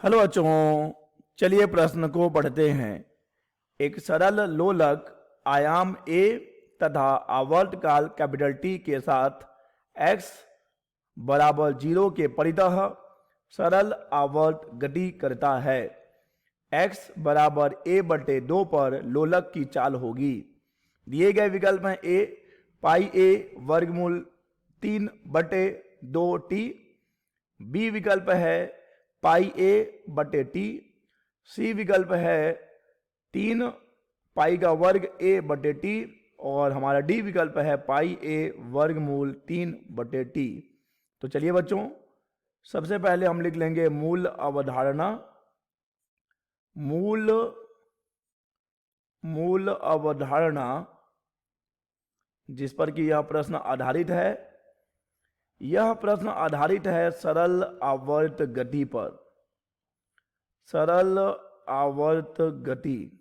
Hello बच्चों, चलिए प्रश्न को पढ़ते हैं। एक सरल लोलक आयाम a तथा आवर्तकाल कैपिटल T के साथ x बराबर 0 के परितः सरल आवर्त गति करता है। x बराबर a/2 पर लोलक की चाल होगी। दिए गए विकल्प हैं a पाई a वर्गमूल 3/2t, बी विकल्प है पाई a/t, सी विकल्प है 3 पाई का वर्ग a/t और हमारा डी विकल्प है पाई a वर्गमूल 3/t। तो चलिए बच्चों, सबसे पहले हम लिख लेंगे मूल अवधारणा। मूल अवधारणा जिस पर कि यह प्रश्न आधारित है। यह प्रश्न आधारित है सरल आवर्त गति पर। सरल आवर्त गति।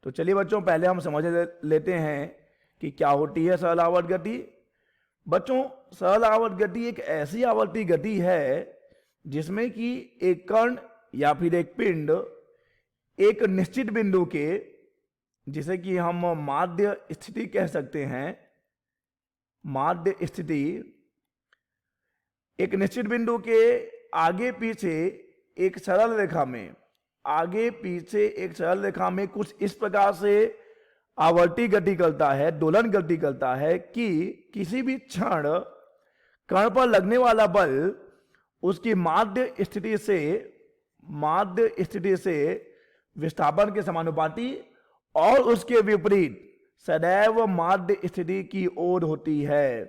तो चलिए बच्चों, पहले हम समझ लेते हैं कि क्या होती है सरल आवर्त गति। बच्चों, सरल आवर्त गति एक ऐसी आवर्ती गति है जिसमें कि एक कण या फिर एक पिंड एक निश्चित बिंदु के, जिसे कि हम माध्य स्थिति कह सकते हैं, माध्य स्थिति, एक निश्चित बिंदु के आगे पीछे एक सरल रेखा में, आगे पीछे एक सरल रेखा में कुछ इस प्रकार से आवर्ती गति करता है, दोलन गति करता है कि किसी भी क्षण कण पर लगने वाला बल उसकी माध्य स्थिति से विस्थापन के समानुपाती और उसके विपरीत सदैव माध्य स्थिति की ओर होती है।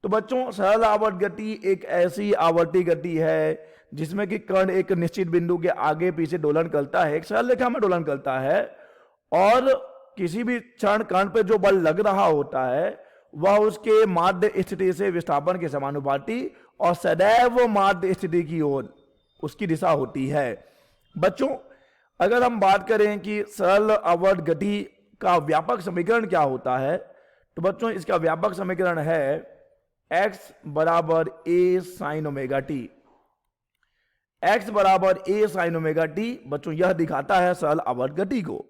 तो बच्चों, सरल आवर्त गति एक ऐसी आवर्ती गति है जिसमें कि कण एक निश्चित बिंदु के आगे पीछे दोलन करता है, एक सरल रेखा में दोलन करता है और किसी भी क्षण कण पे जो बल लग रहा होता है वह उसके माध्य स्थिति से विस्थापन के समानुपाती और सदैव माध्य स्थिति की ओर उसकी दिशा होती है। बच्चों, अगर हम बात करें कि सरल आवर्त गति का व्यापक समीकरण क्या होता है, तो बच्चों इसका व्यापक समीकरण है x बराबर a sin omega t। x बराबर a sin ओमेगा t बच्चों यह दिखाता है सरल आवर्त गति को।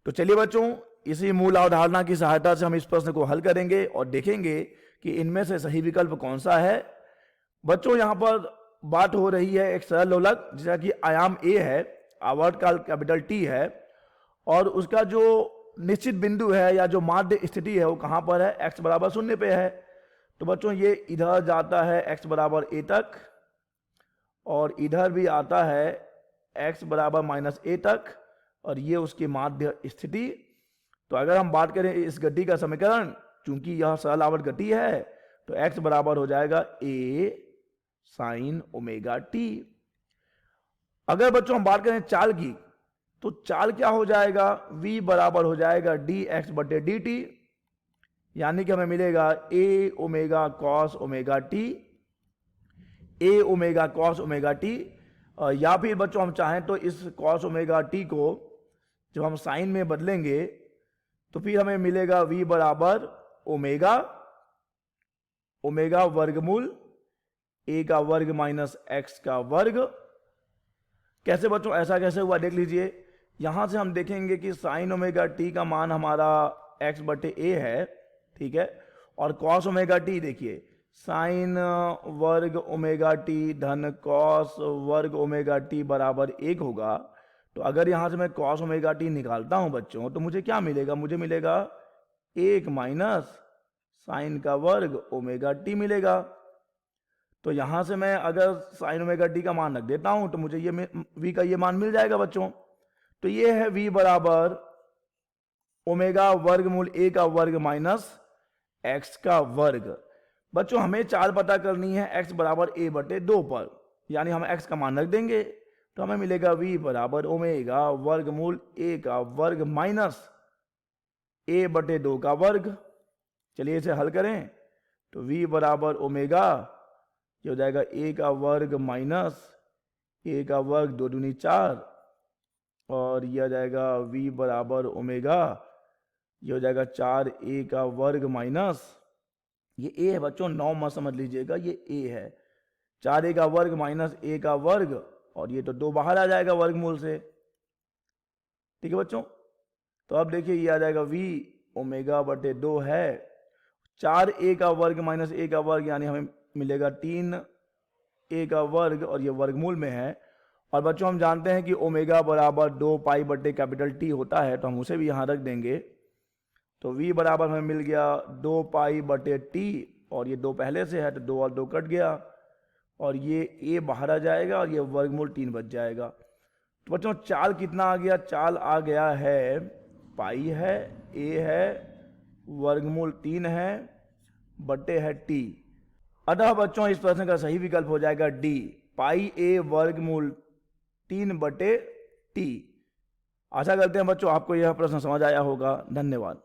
तो चलिए बच्चों, इसी मूल अवधारणा की सहायता से हम इस प्रश्न को हल करेंगे और देखेंगे कि इनमें से सही विकल्प कौन सा है। बच्चों, यहां पर बात हो रही है एक सरल लोलक जिसका कि आयाम a है, आवर्तकाल कैपिटल T है और उसका जो निश्चित बिंदु है या जो माध्य स्थिति है वो कहां पर है, x बराबर 0 पे है। तो बच्चों ये इधर जाता है x बराबर a तक और इधर भी आता है x बराबर -a तक और ये उसकी माध्य स्थिति। तो अगर हम बात करें इस गति का समीकरण, चूंकि यह सरल आवर्त गति है, तो x बराबर हो जाएगा a sin ओमेगा t। अगर बच्चों हम बात करें चाल की, तो चाल क्या हो जाएगा, v बराबर हो जाएगा dx/dt, यानी कि हमें मिलेगा a omega cos omega t, a omega cos omega t। या फिर बच्चों हम चाहें तो इस कॉस ओमेगा t को जब हम साइन में बदलेंगे तो फिर हमें मिलेगा v बराबर ओमेगा वर्गमूल a का वर्ग माइनस x का वर्ग। कैसे बच्चों, ऐसा कैसे हुआ देख लीजिए। यहां से हम देखेंगे कि साइन ओमेगा t का मान हमारा x/a है, ठीक है, और कॉस ओमेगा t देखिए साइन वर्ग ओमेगा t धन कॉस वर्ग ओमेगा t बराबर 1 होगा। तो अगर यहां से मैं कॉस ओमेगा t निकालता हूं बच्चों, तो मुझे क्या मिलेगा, मुझे मिलेगा 1 माइनस साइन का वर्ग ओमेगा t मिलेगा। तो यहां से मैं अगर साइन ओमेगा t का मान रख देता हूं तो मुझे ये v का ये मान मिल जाएगा बच्चों। तो ये है v बराबर ओमेगा वर्गमूल a का वर्ग माइनस x का वर्ग। बच्चों हमें चाल पता करनी है x बराबर a/2 पर, यानी हम x का मान रख देंगे तो हमें मिलेगा v बराबर ओमेगा वर्गमूल a का वर्ग माइनस a/2 का वर्ग। चलिए इसे हल करें तो v बराबर ओमेगा, ये हो जाएगा a का वर्ग माइनस a का वर्ग 2 दूनी 4 और यह हो जाएगा v बराबर ओमेगा, ये हो जाएगा 4a का वर्ग माइनस, ये a है बच्चों, 9 मत समझ लीजिएगा, ये a है, 4a का वर्ग माइनस a का वर्ग और ये तो 2 बाहर आ जाएगा वर्गमूल से। ठीक है बच्चों, तो अब देखिए ये आ जाएगा v ओमेगा बटे 2 है 4a का वर्ग माइनस a का वर्ग, यानी हमें मिलेगा 3a का वर्ग, और ये वर्गमूल में है। और बच्चों हम जानते हैं कि ओमेगा बराबर 2 पाई बटे कैपिटल T होता है, तो हम उसे भी यहाँ रख देंगे। तो v बराबर हमें मिल गया 2 पाई बटे T, और ये 2 पहले से है तो 2 और 2 कट गया, और ये a बाहर आ जाएगा और ये वर्गमूल 3 बच जाएगा। तो बच्चों चाल कितना आ गया? चाल आ गया है पाई है, a है, वर्गमूल 3 है, बटे है t। अतः बच्चों इस प्रश्न का सही विकल्प हो जाएगा डी, पाई a वर्गमूल 3 बटे t। आशा करते हैं बच्चों आपको यह प्रश्न समझ आया होगा। धन्यवाद।